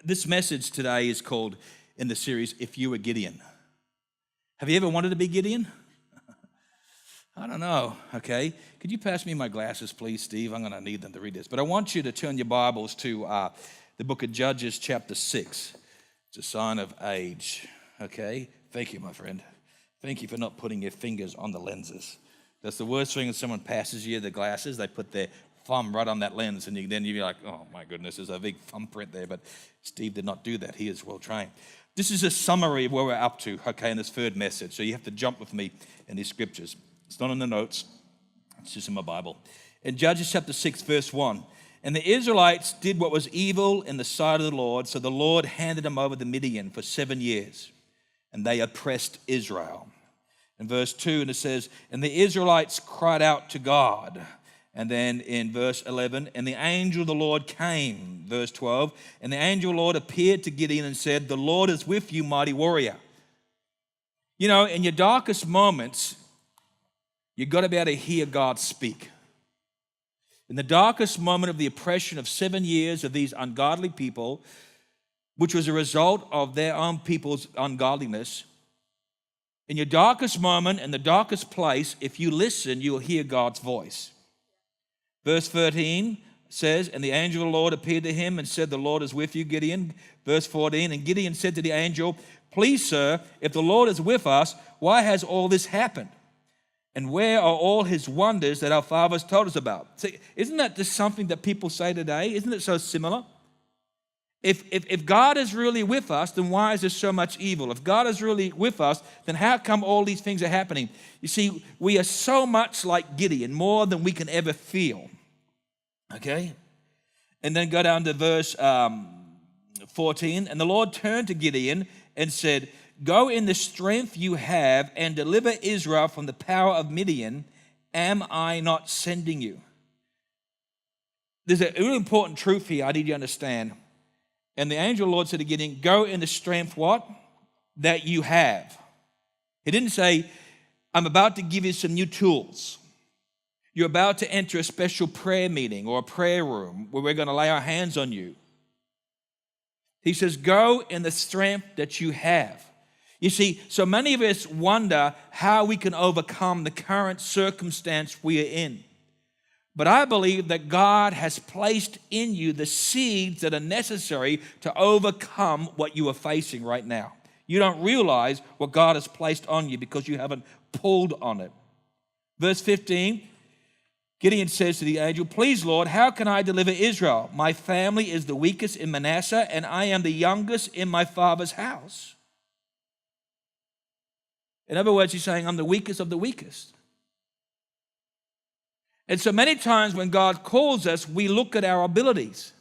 This message today is called, in the series, If You Were Gideon. Have you ever wanted to be Gideon? I don't know, okay? Could you pass me my glasses, please, Steve? I'm going to need them to read this. But I want you to turn your Bibles to the book of Judges, chapter 6. It's a sign of age, okay? Thank you, my friend. Thank you for not putting your fingers on the lenses. That's the worst thing when someone passes you the glasses. They put their thumb right on that lens, and then you'd be like, oh, my goodness, there's a big thumbprint there. But Steve did not do that. He is well trained. This is a summary of where we're up to, okay, in this third message. So you have to jump with me in these scriptures. It's not in the notes. It's just in my Bible. In Judges chapter 6, verse 1, and the Israelites did what was evil in the sight of the Lord, so the Lord handed them over to Midian for 7 years, and they oppressed Israel. In verse 2, and it says, and the Israelites cried out to God. And then in verse 11, and the angel of the Lord came, verse 12, and the angel of the Lord appeared to Gideon and said, the Lord is with you, mighty warrior. You know, in your darkest moments, you've got to be able to hear God speak. In the darkest moment of the oppression of 7 years of these ungodly people, which was a result of their own people's ungodliness, in your darkest moment, in the darkest place, if you listen, you'll hear God's voice. Verse 13 says, and the angel of the Lord appeared to him and said, the Lord is with you, Gideon. Verse 14, and Gideon said to the angel, please, sir, if the Lord is with us, why has all this happened? And where are all his wonders that our fathers told us about? See, isn't that just something that people say today? Isn't it so similar? If God is really with us, then why is there so much evil? If God is really with us, then how come all these things are happening? You see, we are so much like Gideon, more than we can ever feel. Okay? And then go down to verse 14. And the Lord turned to Gideon and said, go in the strength you have and deliver Israel from the power of Midian. Am I not sending you? There's a really important truth here I need you to understand. And the angel of the Lord said to Gideon, go in the strength what? That you have. He didn't say, I'm about to give you some new tools. You're about to enter a special prayer meeting or a prayer room where we're going to lay our hands on you. He says, go in the strength that you have. You see, so many of us wonder how we can overcome the current circumstance we are in. But I believe that God has placed in you the seeds that are necessary to overcome what you are facing right now. You don't realize what God has placed on you because you haven't pulled on it. Verse 15, Gideon says to the angel, please, Lord, how can I deliver Israel? My family is the weakest in Manasseh, and I am the youngest in my father's house. In other words, he's saying, I'm the weakest of the weakest. And so many times when God calls us, we look at our abilities.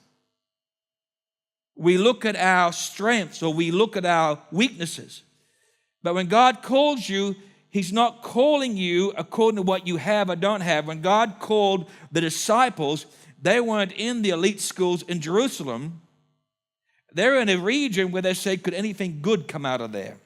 We look at our strengths, or we look at our weaknesses. But when God calls you, he's not calling you according to what you have or don't have. When God called the disciples, they weren't in the elite schools in Jerusalem. They're in a region where they said, could anything good come out of there?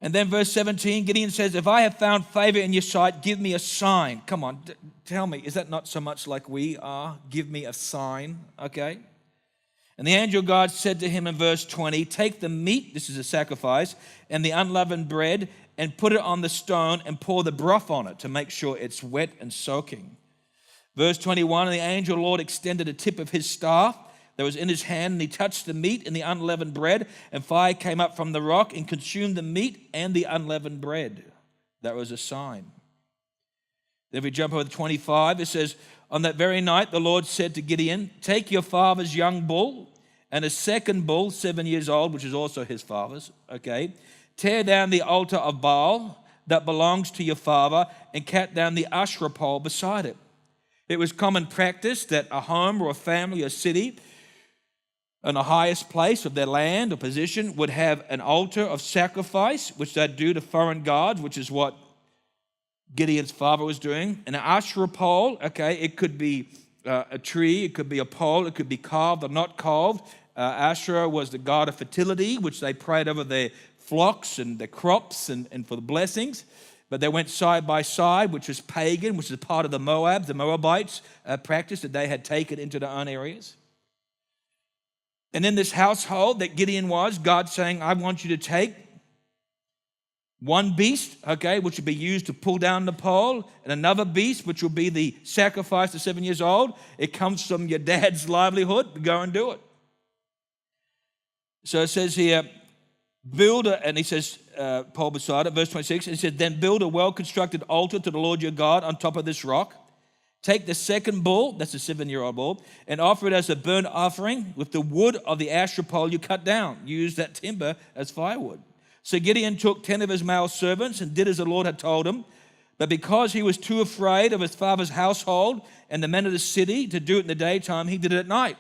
And then verse 17, Gideon says, if I have found favor in your sight, give me a sign. Come on, tell me, is that not so much like we are? Give me a sign, okay? And the angel of God said to him in verse 20, take the meat, this is a sacrifice, and the unleavened bread, and put it on the stone and pour the broth on it to make sure it's wet and soaking. Verse 21, and the angel of the Lord extended a tip of his staff that was in his hand, and he touched the meat and the unleavened bread, and fire came up from the rock and consumed the meat and the unleavened bread. That was a sign. Then we jump over to 25. It says, on that very night, the Lord said to Gideon, take your father's young bull and a second bull, 7 years old, which is also his father's, okay? Tear down the altar of Baal that belongs to your father and cut down the Asherah pole beside it. It was common practice that a home or a family or city in the highest place of their land or position would have an altar of sacrifice, which they'd do to foreign gods, which is what Gideon's father was doing. And an Asherah pole, okay, it could be a tree, it could be a pole, it could be carved or not carved. Asherah was the god of fertility, which they prayed over their flocks and their crops and for the blessings. But they went side by side, which was pagan, which is part of the Moabites practice that they had taken into their own areas. And in this household that Gideon was, God saying, I want you to take one beast, okay, which will be used to pull down the pole, and another beast, which will be the sacrifice to 7 years old. It comes from your dad's livelihood. Go and do it. So it says here, and he says, Paul beside it, verse 26, he said, then build a well-constructed altar to the Lord your God on top of this rock. Take the second bull, that's a 7-year-old bull, and offer it as a burnt offering with the wood of the Asherah pole you cut down. Use that timber as firewood. So Gideon took 10 of his male servants and did as the Lord had told him. But because he was too afraid of his father's household and the men of the city to do it in the daytime, he did it at night.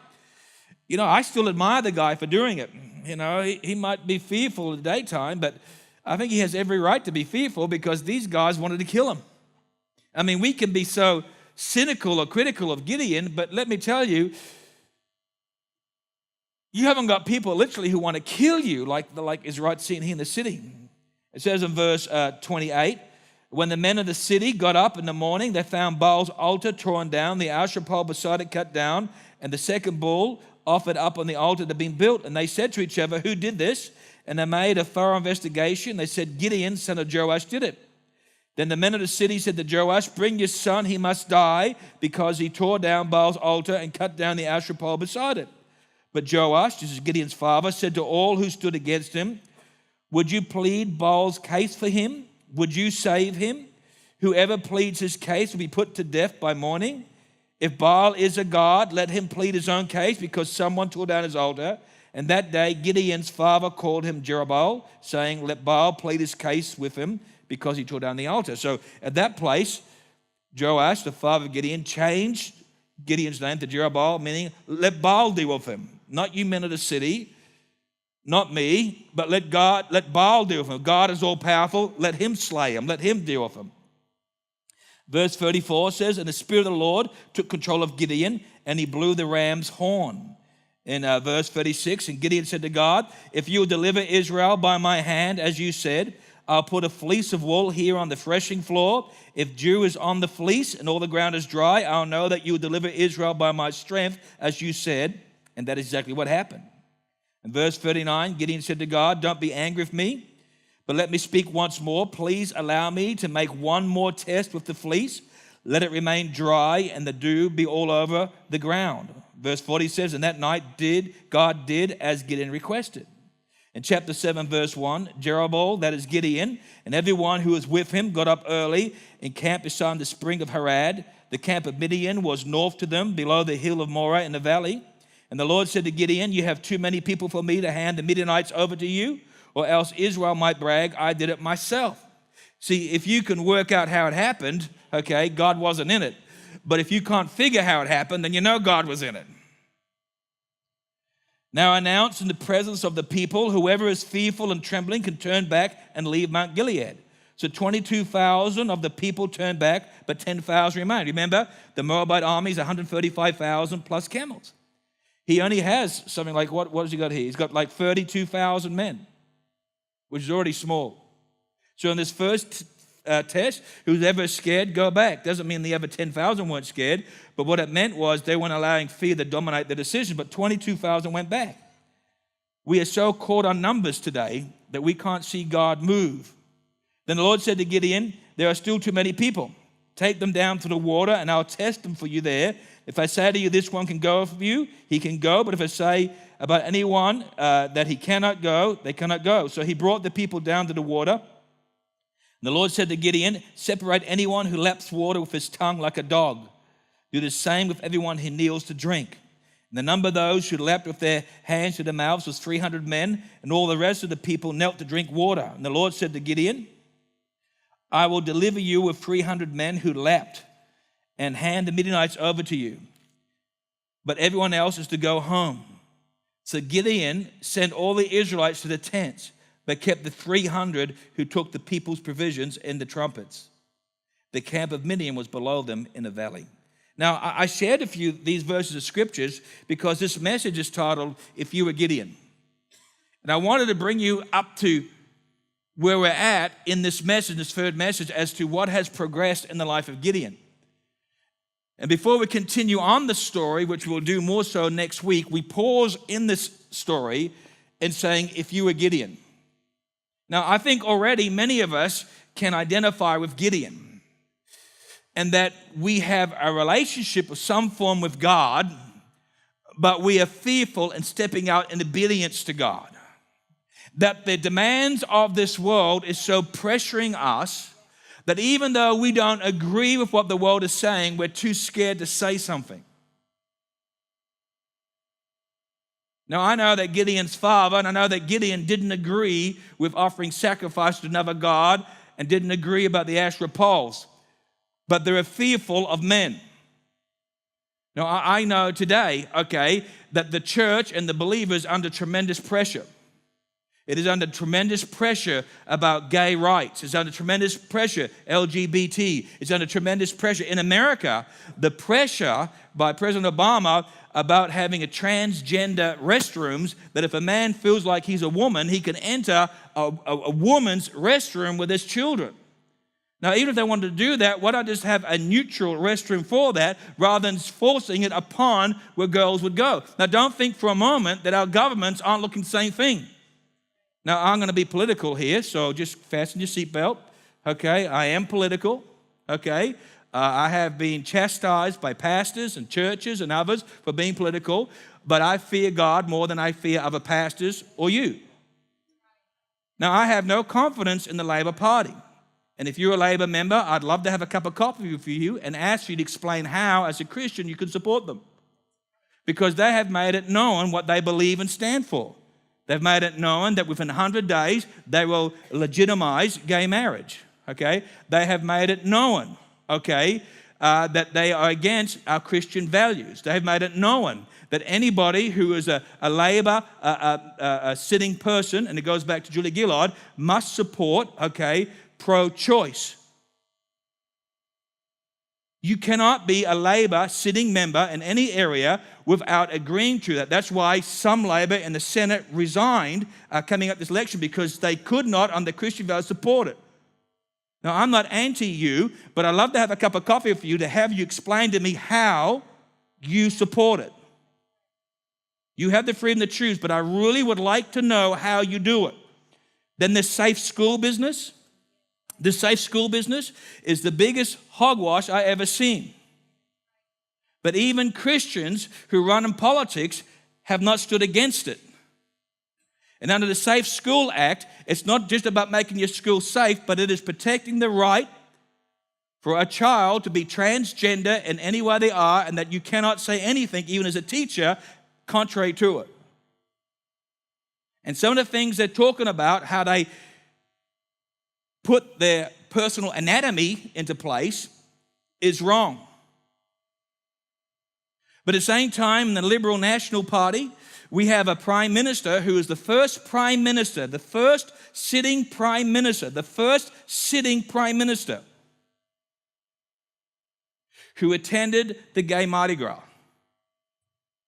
You know, I still admire the guy for doing it. You know, he might be fearful in the daytime, but I think he has every right to be fearful because these guys wanted to kill him. I mean, we can be so cynical or critical of Gideon, but let me tell you, you haven't got people literally who want to kill you like Israelites seen here in the city. It says in verse 28, when the men of the city got up in the morning, they found Baal's altar torn down, the Asherah pole beside it cut down, and the second bull offered up on the altar that had been built. And they said to each other, who did this? And they made a thorough investigation. They said, Gideon, son of Joash, did it. Then the men of the city said to Joash, bring your son, he must die, because he tore down Baal's altar and cut down the Asherah pole beside it. But Joash, this is Gideon's father, said to all who stood against him, would you plead Baal's case for him? Would you save him? Whoever pleads his case will be put to death by morning. If Baal is a god, let him plead his own case because someone tore down his altar. And that day Gideon's father called him Jerubbaal, saying, let Baal plead his case with him because he tore down the altar. So at that place, Joash, the father of Gideon, changed Gideon's name to Jerubbaal, meaning let Baal deal with him. Not you men of the city, not me, but let Baal deal with him. God is all powerful. Let him slay him. Let him deal with him. Verse 34 says, and the Spirit of the Lord took control of Gideon, and he blew the ram's horn. In verse 36, and Gideon said to God, if you will deliver Israel by my hand, as you said, I'll put a fleece of wool here on the threshing floor. If dew is on the fleece and all the ground is dry, I'll know that you will deliver Israel by my strength, as you said. And that is exactly what happened. In verse 39, Gideon said to God, don't be angry with me, but let me speak once more. Please allow me to make one more test with the fleece. Let it remain dry and the dew be all over the ground. Verse 40 says, and that night God did as Gideon requested. In chapter 7, verse 1, Jerubbaal, that is Gideon, and everyone who was with him got up early and camped beside the spring of Harad. The camp of Midian was north to them, below the hill of Moreh in the valley. And the Lord said to Gideon, you have too many people for me to hand the Midianites over to you, or else Israel might brag, I did it myself. See, if you can work out how it happened, okay, God wasn't in it. But if you can't figure how it happened, then you know God was in it. Now announce in the presence of the people, whoever is fearful and trembling can turn back and leave Mount Gilead. So 22,000 of the people turned back, but 10,000 remained. Remember, the Moabite army is 135,000 plus camels. He only has something like, what has he got here? He's got like 32,000 men, which is already small. So in this first test, whoever is scared, go back. Doesn't mean the other 10,000 weren't scared, but what it meant was they weren't allowing fear to dominate the decision, but 22,000 went back. We are so caught on numbers today that we can't see God move. Then the Lord said to Gideon, there are still too many people. Take them down to the water, and I'll test them for you there. If I say to you, this one can go with you, he can go. But if I say about anyone that he cannot go, they cannot go. So he brought the people down to the water. And the Lord said to Gideon, separate anyone who laps water with his tongue like a dog. Do the same with everyone who kneels to drink. And the number of those who lapped with their hands to their mouths was 300 men, and all the rest of the people knelt to drink water. And the Lord said to Gideon, I will deliver you with 300 men who lapped, and hand the Midianites over to you. But everyone else is to go home. So Gideon sent all the Israelites to the tents, but kept the 300 who took the people's provisions and the trumpets. The camp of Midian was below them in the valley. Now, I shared a few these verses of scriptures because this message is titled, If You Were Gideon. And I wanted to bring you up to where we're at in this message, this third message, as to what has progressed in the life of Gideon. And before we continue on the story, which we'll do more so next week, we pause in this story in saying, if you were Gideon. Now, I think already many of us can identify with Gideon, and that we have a relationship of some form with God, but we are fearful in stepping out in obedience to God. That the demands of this world is so pressuring us that even though we don't agree with what the world is saying, we're too scared to say something. Now, I know that Gideon's father, and I know that Gideon didn't agree with offering sacrifice to another god and didn't agree about the Asherah poles, but they're fearful of men. Now, I know today, that the church and the believers are under tremendous pressure. It is under tremendous pressure about gay rights. It's under tremendous pressure, LGBT. It's under tremendous pressure. In America, the pressure by President Obama about having a transgender restrooms, that if a man feels like he's a woman, he can enter a woman's restroom with his children. Now, even if they wanted to do that, why not just have a neutral restroom for that rather than forcing it upon where girls would go? Now, don't think for a moment that our governments aren't looking the same thing. Now, I'm going to be political here, so just fasten your seatbelt, I am political, I have been chastised by pastors and churches and others for being political, but I fear God more than I fear other pastors or you. Now, I have no confidence in the Labor Party. And if you're a Labor member, I'd love to have a cup of coffee for you and ask you to explain how, as a Christian, you can support them. Because they have made it known what they believe and stand for. They've made it known that within 100 days, they will legitimize gay marriage, They have made it known, that they are against our Christian values. They have made it known that anybody who is a Labor a sitting person, and it goes back to Julia Gillard, must support, pro-choice. You cannot be a Labor sitting member in any area without agreeing to that. That's why some Labor in the Senate resigned coming up this election, because they could not, under Christian values, support it. Now, I'm not anti you, but I'd love to have a cup of coffee for you to have you explain to me how you support it. You have the freedom to choose, but I really would like to know how you do it. Then the safe school business. The safe school business is the biggest hogwash I ever seen. But even Christians who run in politics have not stood against it. And under the Safe School Act, it's not just about making your school safe, but it is protecting the right for a child to be transgender in any way they are, and that you cannot say anything, even as a teacher, contrary to it. And some of the things they're talking about, how they put their personal anatomy into place, is wrong. But at the same time, in the Liberal National Party, we have a prime minister who is the first prime minister, the first sitting prime minister who attended the gay Mardi Gras.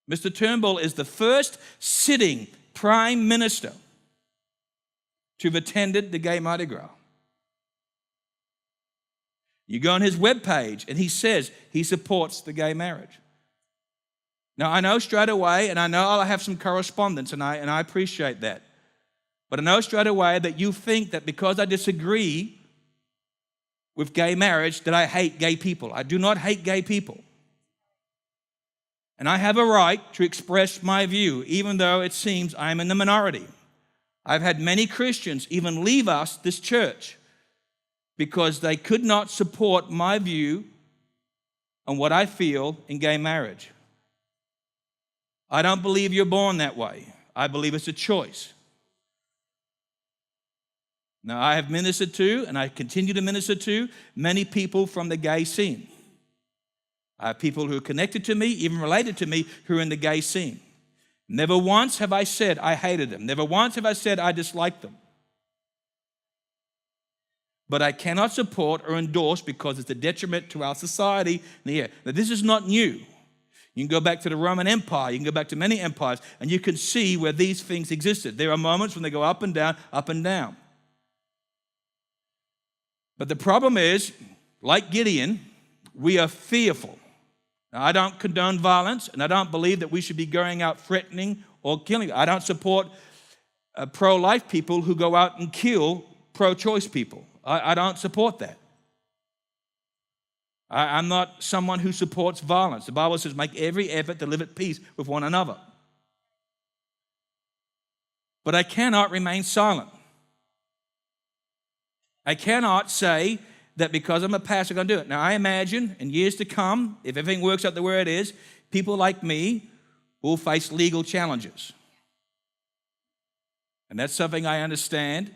Mr. Turnbull is the first sitting prime minister to have attended the gay Mardi Gras. You go on his webpage and he says he supports the gay marriage. Now, I know straight away, and I know I'll have some correspondence, and I appreciate that. But I know straight away that you think that because I disagree with gay marriage, that I hate gay people. I do not hate gay people. And I have a right to express my view, even though it seems I'm in the minority. I've had many Christians even leave this church, because they could not support my view on what I feel in gay marriage. I don't believe you're born that way. I believe it's a choice. Now, I have ministered to, and I continue to minister to, many people from the gay scene. I have people who are connected to me, even related to me, who are in the gay scene. Never once have I said I hated them. Never once have I said I disliked them. But I cannot support or endorse because it's a detriment to our society. Now, this is not new. You can go back to the Roman Empire. You can go back to many empires, and you can see where these things existed. There are moments when they go up and down, up and down. But the problem is, like Gideon, we are fearful. Now, I don't condone violence, and I don't believe that we should be going out threatening or killing. I don't support pro-life people who go out and kill pro-choice people. I don't support that. I'm not someone who supports violence. The Bible says, make every effort to live at peace with one another. But I cannot remain silent. I cannot say that because I'm a pastor, I'm going to do it. Now, I imagine in years to come, if everything works out the way it is, people like me will face legal challenges. And that's something I understand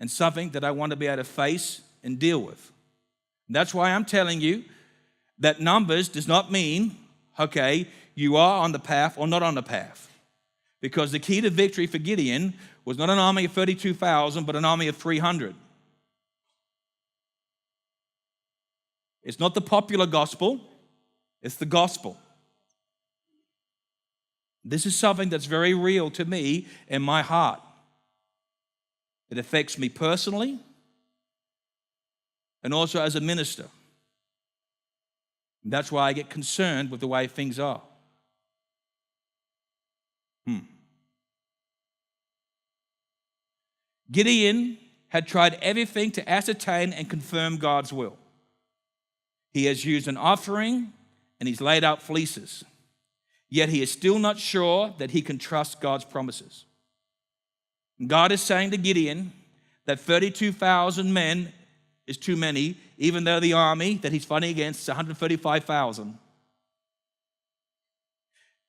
and something that I want to be able to face and deal with. And that's why I'm telling you that numbers does not mean, okay, you are on the path or not on the path. Because the key to victory for Gideon was not an army of 32,000, but an army of 300. It's not the popular gospel, it's the gospel. This is something that's very real to me in my heart. It affects me personally and also as a minister. And that's why I get concerned with the way things are. Gideon had tried everything to ascertain and confirm God's will. He has used an offering and he's laid out fleeces. Yet he is still not sure that he can trust God's promises. And God is saying to Gideon that 32,000 men is too many, even though the army that he's fighting against is 135,000.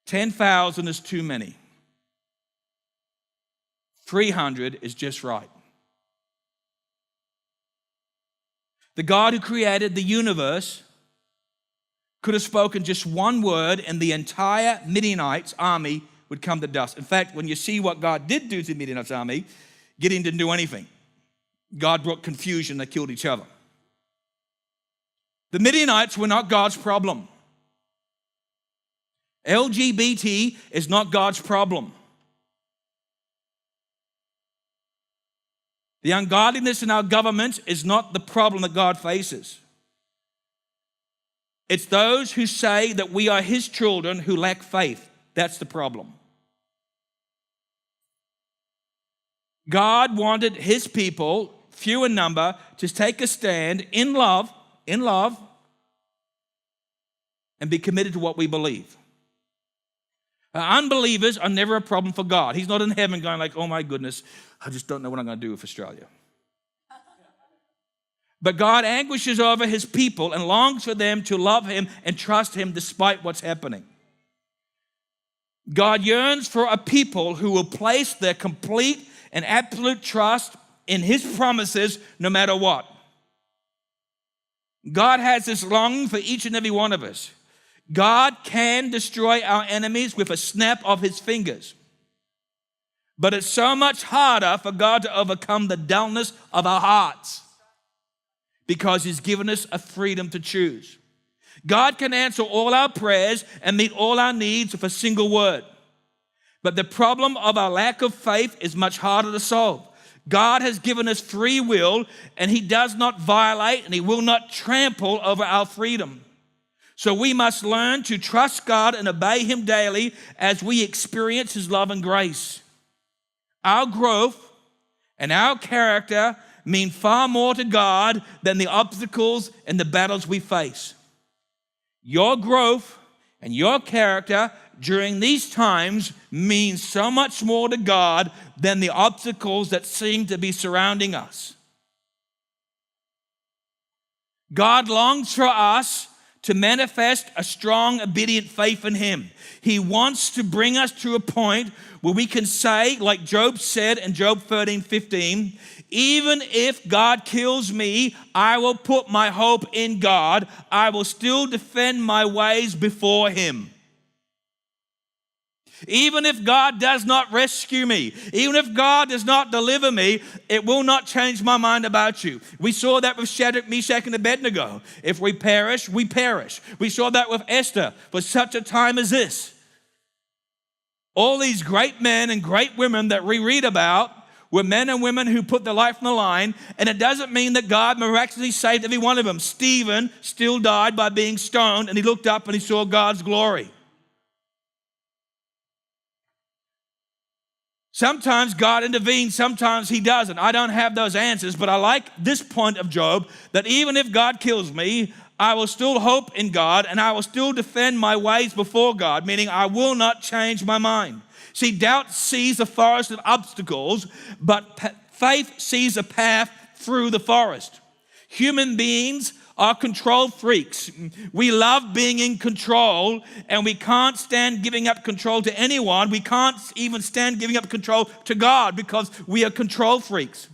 10,000 is too many. 300 is just right. The God who created the universe could have spoken just one word and the entire Midianites' army would come to dust. In fact, when you see what God did do to Midianites' army, Gideon didn't do anything. God brought confusion, they killed each other. The Midianites were not God's problem. LGBT is not God's problem. The ungodliness in our government is not the problem that God faces. It's those who say that we are His children who lack faith. That's the problem. God wanted His people, few in number, to take a stand in love, and be committed to what we believe. Unbelievers are never a problem for God. He's not in heaven going like, oh my goodness, I just don't know what I'm going to do with Australia. But God anguishes over His people and longs for them to love Him and trust Him despite what's happening. God yearns for a people who will place their complete and absolute trust in His promises no matter what. God has this longing for each and every one of us. God can destroy our enemies with a snap of His fingers. But it's so much harder for God to overcome the dullness of our hearts because He's given us a freedom to choose. God can answer all our prayers and meet all our needs with a single word. But the problem of our lack of faith is much harder to solve. God has given us free will, and He does not violate and He will not trample over our freedom. So we must learn to trust God and obey Him daily as we experience His love and grace. Our growth and our character mean far more to God than the obstacles and the battles we face. Your growth and your character during these times means so much more to God than the obstacles that seem to be surrounding us. God longs for us to manifest a strong, obedient faith in Him. He wants to bring us to a point where we can say, like Job said in Job 13:15, even if God kills me, I will put my hope in God. I will still defend my ways before Him. Even if God does not rescue me, even if God does not deliver me, it will not change my mind about you. We saw that with Shadrach, Meshach, and Abednego. If we perish, we perish. We saw that with Esther for such a time as this. All these great men and great women that we read about were men and women who put their life on the line, and it doesn't mean that God miraculously saved every one of them. Stephen still died by being stoned, and he looked up and he saw God's glory. Sometimes God intervenes, sometimes he doesn't. I don't have those answers, but I like this point of Job, that even if God kills me, I will still hope in God, and I will still defend my ways before God, meaning I will not change my mind. See, doubt sees a forest of obstacles, but faith sees a path through the forest. Human beings are control freaks. We love being in control, and we can't stand giving up control to anyone. We can't even stand giving up control to God because we are control freaks.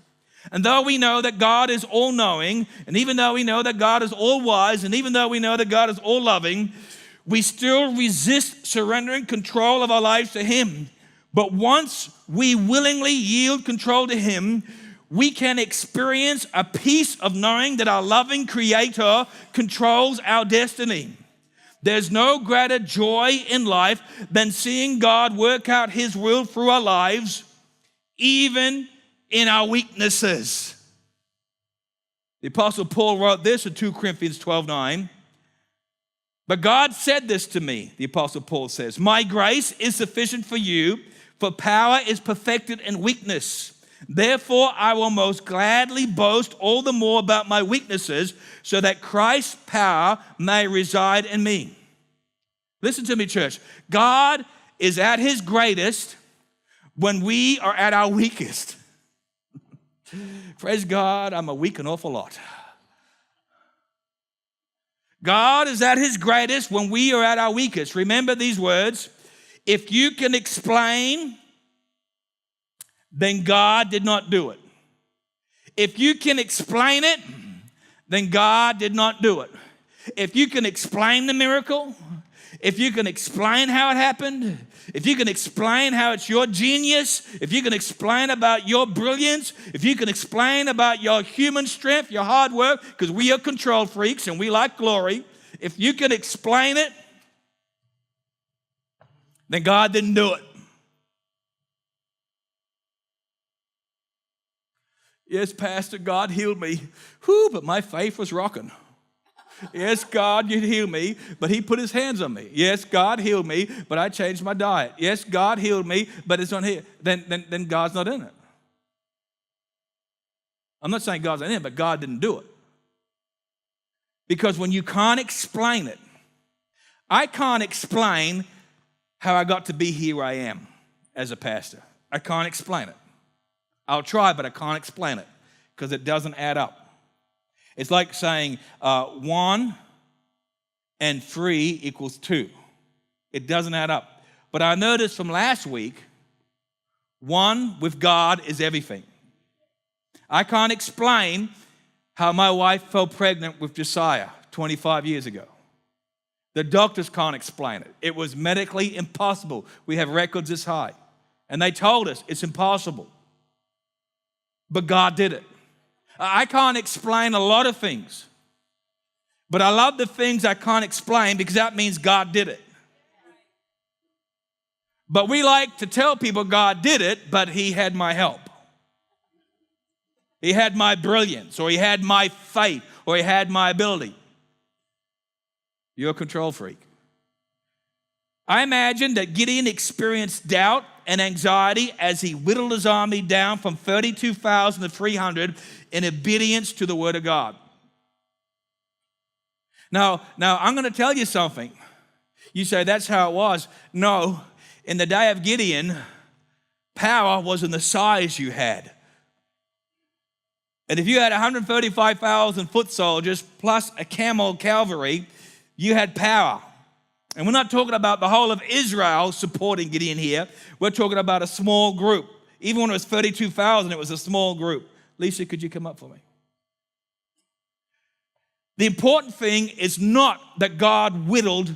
And though we know that God is all-knowing, and even though we know that God is all-wise, and even though we know that God is all-loving, we still resist surrendering control of our lives to Him. But once we willingly yield control to Him, we can experience a peace of knowing that our loving Creator controls our destiny. There's no greater joy in life than seeing God work out His will through our lives, even in our weaknesses. The Apostle Paul wrote this in 2 Corinthians 12:9. But God said this to me, the Apostle Paul says, my grace is sufficient for you, for power is perfected in weakness. Therefore, I will most gladly boast all the more about my weaknesses, so that Christ's power may reside in me. Listen to me, church. God is at His greatest when we are at our weakest. Praise God, I'm a weak an awful lot. God is at His greatest when we are at our weakest. Remember these words. If you can explain, then God did not do it. If you can explain it, then God did not do it. If you can explain the miracle, if you can explain how it happened, if you can explain how it's your genius, if you can explain about your brilliance, if you can explain about your human strength, your hard work, because we are control freaks and we like glory, if you can explain it, then God didn't do it. Yes, Pastor, God healed me. Whew, but my faith was rocking. Yes, God, you healed me, but He put His hands on me. Yes, God healed me, but I changed my diet. Yes, God healed me, but it's on here. Then God's not in it. I'm not saying God's not in it, but God didn't do it. Because when you can't explain it, I can't explain how I got to be here where I am as a pastor. I can't explain it. I'll try, but I can't explain it because it doesn't add up. It's like saying 1 and 3 equals 2. It doesn't add up. But I noticed from last week, 1 with God is everything. I can't explain how my wife fell pregnant with Josiah 25 years ago. The doctors can't explain it. It was medically impossible. We have records this high. And they told us it's impossible. But God did it. I can't explain a lot of things. But I love the things I can't explain because that means God did it. But we like to tell people God did it, but He had my help. He had my brilliance, or He had my faith, or He had my ability. You're a control freak. I imagine that Gideon experienced doubt and anxiety as he whittled his army down from 32,000 to 300 in obedience to the word of God. Now I'm going to tell you something. You say, that's how it was. No, in the day of Gideon, power was in the size you had. And if you had 135,000 foot soldiers plus a camel cavalry, you had power. And we're not talking about the whole of Israel supporting Gideon here. We're talking about a small group. Even when it was 32,000, it was a small group. Lisa, could you come up for me? The important thing is not that God whittled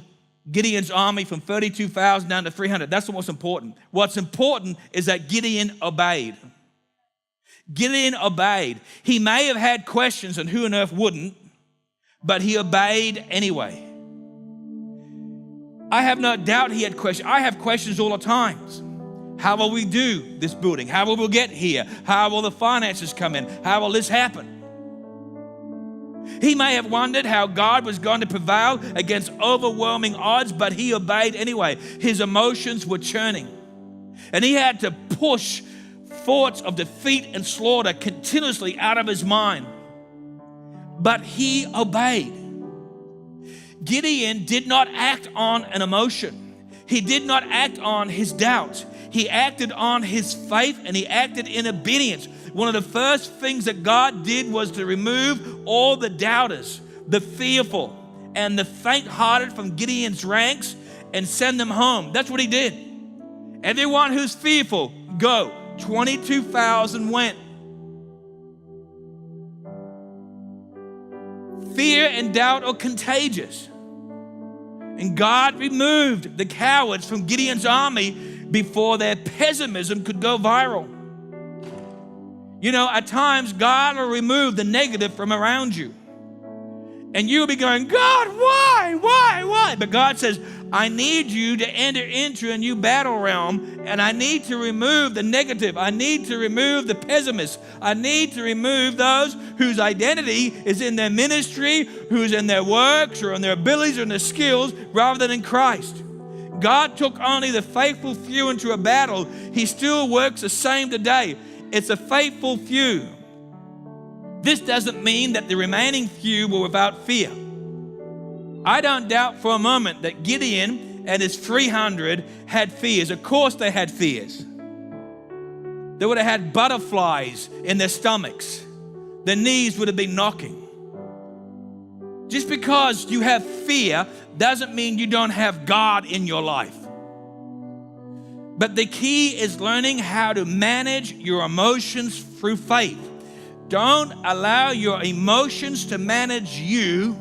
Gideon's army from 32,000 down to 300. That's what's important. What's important is that Gideon obeyed. Gideon obeyed. He may have had questions, and who on earth wouldn't, but he obeyed anyway. I have no doubt he had questions. I have questions all the time. How will we do this building? How will we get here? How will the finances come in? How will this happen? He may have wondered how God was going to prevail against overwhelming odds, but he obeyed anyway. His emotions were churning, and he had to push thoughts of defeat and slaughter continuously out of his mind. But he obeyed. Gideon did not act on an emotion. He did not act on his doubts. He acted on his faith, and he acted in obedience. One of the first things that God did was to remove all the doubters, the fearful, and the faint-hearted from Gideon's ranks and send them home. That's what he did. Everyone who's fearful, go. 22,000 went. Fear and doubt are contagious. And God removed the cowards from Gideon's army before their pessimism could go viral. You know, at times, God will remove the negative from around you. And you'll be going, God, why? But God says, I need you to enter into a new battle realm, and I need to remove the negative. I need to remove the pessimists. I need to remove those whose identity is in their ministry, who's in their works or in their abilities or in their skills, rather than in Christ. God took only the faithful few into a battle. He still works the same today. It's a faithful few. This doesn't mean that the remaining few were without fear. I don't doubt for a moment that Gideon and his 300 had fears. Of course they had fears. They would have had butterflies in their stomachs. Their knees would have been knocking. Just because you have fear doesn't mean you don't have God in your life. But the key is learning how to manage your emotions through faith. Don't allow your emotions to manage you,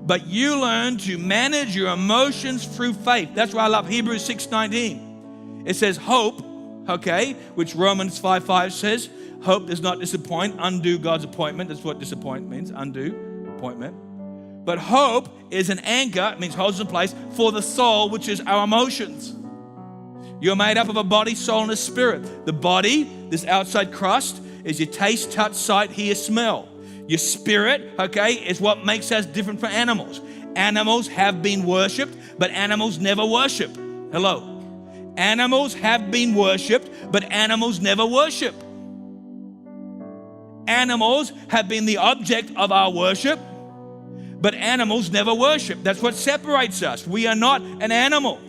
but you learn to manage your emotions through faith. That's why I love Hebrews 6:19. It says hope, okay, which Romans 5:5 says, hope does not disappoint, undo God's appointment. That's what disappoint means, undo appointment. But hope is an anchor, it means holds in place, for the soul, which is our emotions. You're made up of a body, soul, and a spirit. The body, this outside crust, is your taste, touch, sight, hear, smell. Your spirit, okay, is what makes us different from animals. Animals have been worshipped, but animals never worship. Hello. Animals have been worshipped, but animals never worship. Animals have been the object of our worship, but animals never worship. That's what separates us. We are not an animal.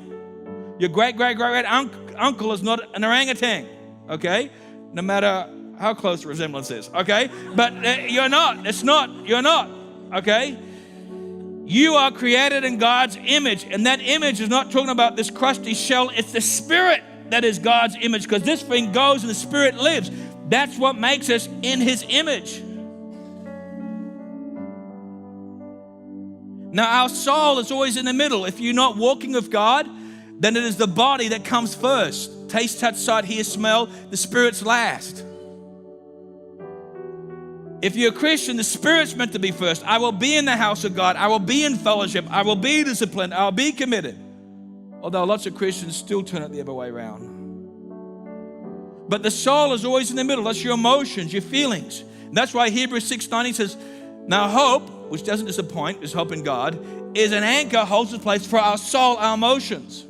Your great-great-great-uncle is not an orangutan, okay? No matter how close the resemblance is, okay? But you're not. It's not. You're not, okay? You are created in God's image, and that image is not talking about this crusty shell. It's the spirit that is God's image, because this thing goes and the spirit lives. That's what makes us in his image. Now, our soul is always in the middle. If you're not walking with God, then it is the body that comes first. Taste, touch, sight, hear, smell. The spirit's last. If you're a Christian, the spirit's meant to be first. I will be in the house of God. I will be in fellowship. I will be disciplined. I will be committed. Although lots of Christians still turn it the other way around. But the soul is always in the middle. That's your emotions, your feelings. And that's why Hebrews 6:19 says, now hope, which doesn't disappoint, is hope in God, is an anchor, holds its place for our soul, our emotions.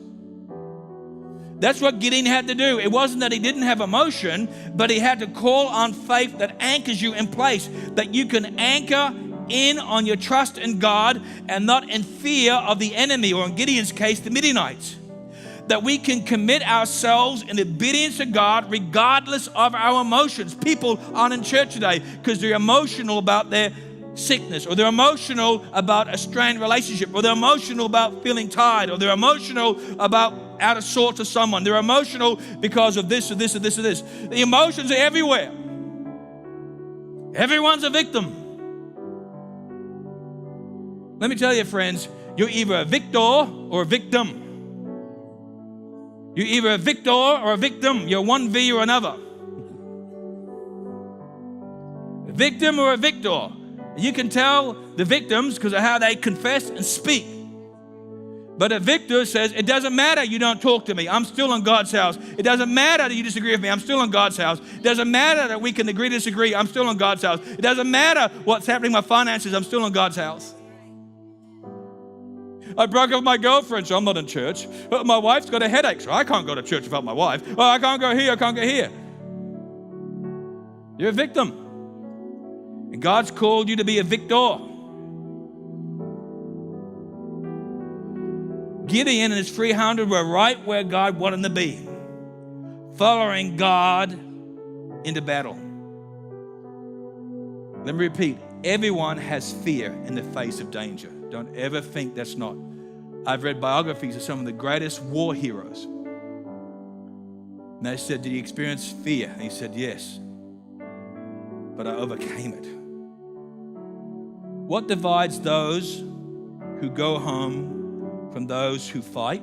That's what Gideon had to do. It wasn't that he didn't have emotion, but he had to call on faith that anchors you in place, that you can anchor in on your trust in God and not in fear of the enemy, or in Gideon's case, the Midianites. That we can commit ourselves in obedience to God regardless of our emotions. People aren't in church today because they're emotional about their sickness, or they're emotional about a strained relationship, or they're emotional about feeling tired, or they're emotional about out of sorts with someone. They're emotional because of this or this or this or this. The emotions are everywhere. Everyone's a victim. Let me tell you, friends, you're either a victor or a victim. You're either a victor or a victim. You're one V or another. A victim or a victor. You can tell the victims because of how they confess and speak. But a victor says, it doesn't matter you don't talk to me. I'm still in God's house. It doesn't matter that you disagree with me. I'm still in God's house. It doesn't matter that we can agree to disagree. I'm still in God's house. It doesn't matter what's happening in my finances. I'm still in God's house. I broke up with my girlfriend, so I'm not in church. But my wife's got a headache, so I can't go to church without my wife. Oh, I can't go here, I can't go here. You're a victim. And God's called you to be a victor. Gideon and his 300 were right where God wanted them to be, following God into battle. Let me repeat, everyone has fear in the face of danger. Don't ever think that's not. I've read biographies of some of the greatest war heroes. And they said, did you experience fear? And he said, yes, but I overcame it. What divides those who go home from those who fight?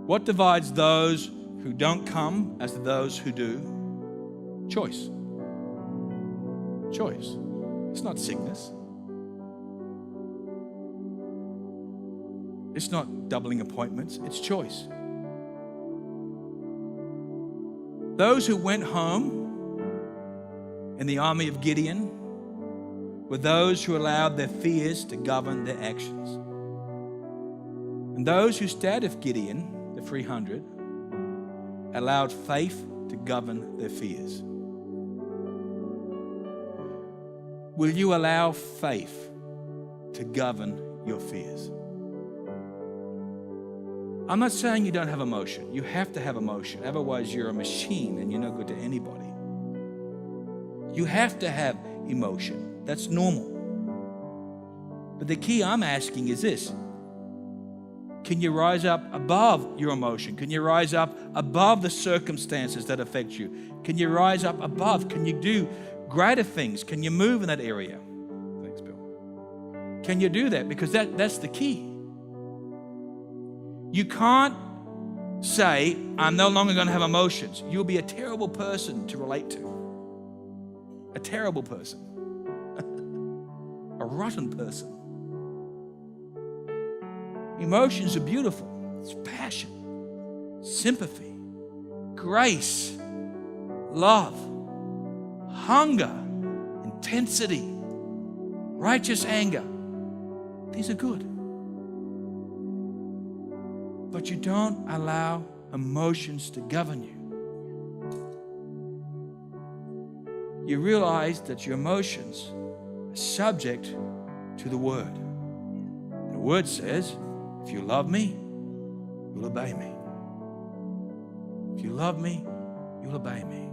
What divides those who don't come as to those who do? Choice. Choice. It's not sickness. It's not doubling appointments. It's choice. Those who went home in the army of Gideon were those who allowed their fears to govern their actions. And those who stayed with Gideon, the 300, allowed faith to govern their fears. Will you allow faith to govern your fears? I'm not saying you don't have emotion. You have to have emotion. Otherwise, you're a machine and you're no good to anybody. You have to have emotion. That's normal. But the key I'm asking is this. Can you rise up above your emotion? Can you rise up above the circumstances that affect you? Can you rise up above? Can you do greater things? Can you move in that area? Thanks, Bill. Can you do that? Because that's the key. You can't say, I'm no longer going to have emotions. You'll be a terrible person to relate to. A terrible person. A rotten person. Emotions are beautiful. It's passion, sympathy, grace, love, hunger, intensity, righteous anger. These are good. But you don't allow emotions to govern you. You realize that your emotions are subject to the Word. And the Word says, if you love me, you'll obey me. If you love me, you'll obey me.